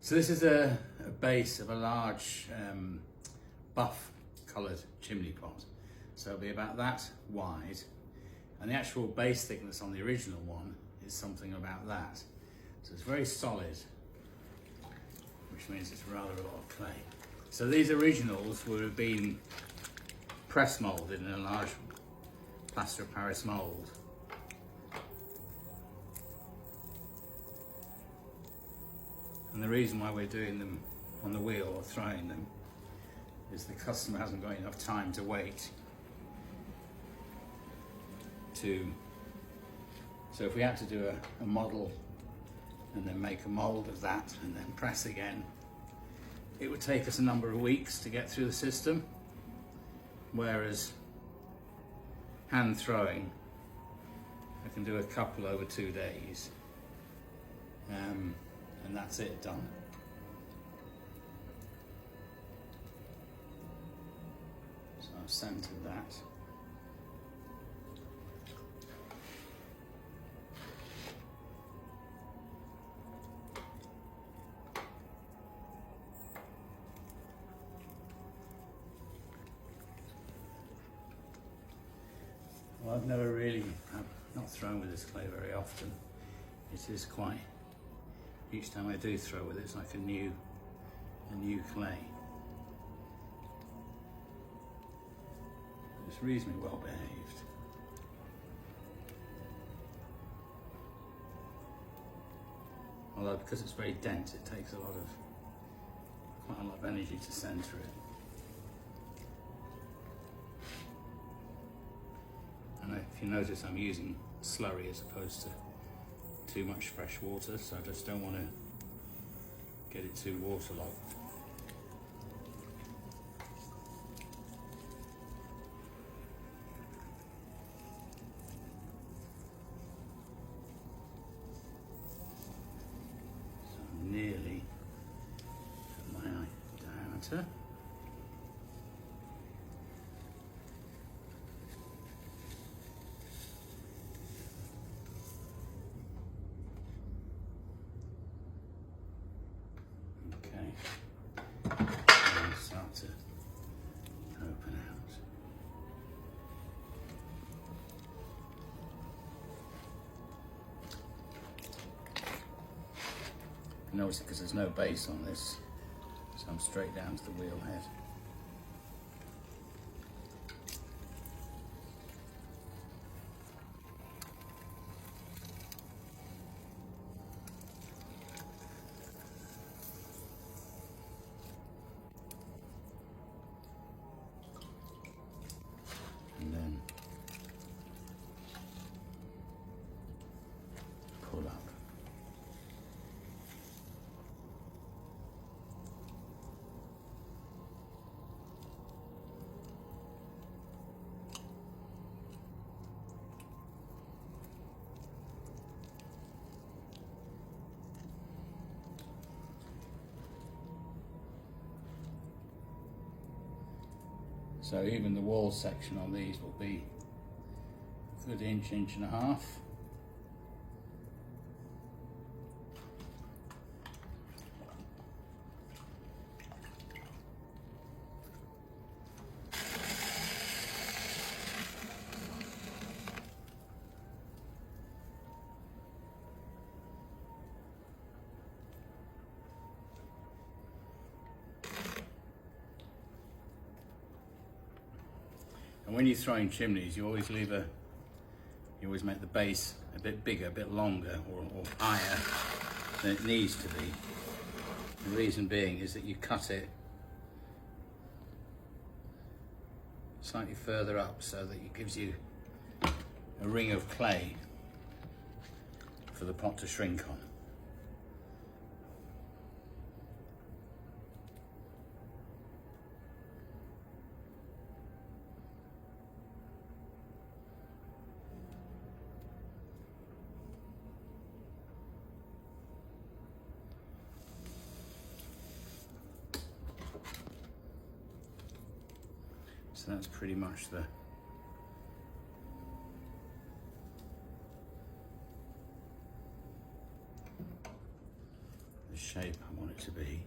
So this is a base of a large buff coloured chimney pot. So it'll be about that wide, and the actual base thickness on the original one is something about that. So it's very solid, which means it's rather a lot of clay. So these originals would have been press moulded in a large plaster of Paris mould. And the reason why we're doing them on the wheel or throwing them is the customer hasn't got enough time to wait so if we had to do a model and then make a mould of that and then press again, it would take us a number of weeks to get through the system, whereas hand throwing I can do a couple over 2 days, and that's it, done. So I've centered that. Well, I've not thrown with this clay very often. It is quite, each time I do throw with it, it's like a new clay. It's reasonably well behaved. Although because it's very dense, it takes quite a lot of energy to centre it. And if you notice, I'm using slurry as opposed to too much fresh water, so I just don't want to get it too waterlogged. So I'm nearly at my diameter. And start to open out. Notice because there's no base on this, so I'm straight down to the wheel head. And then pull up. So even the wall section on these will be a good inch, inch and a half. And when you're throwing chimneys, you always make the base a bit bigger, a bit longer, or higher than it needs to be. The reason being is that you cut it slightly further up so that it gives you a ring of clay for the pot to shrink on. So that's pretty much the shape I want it to be.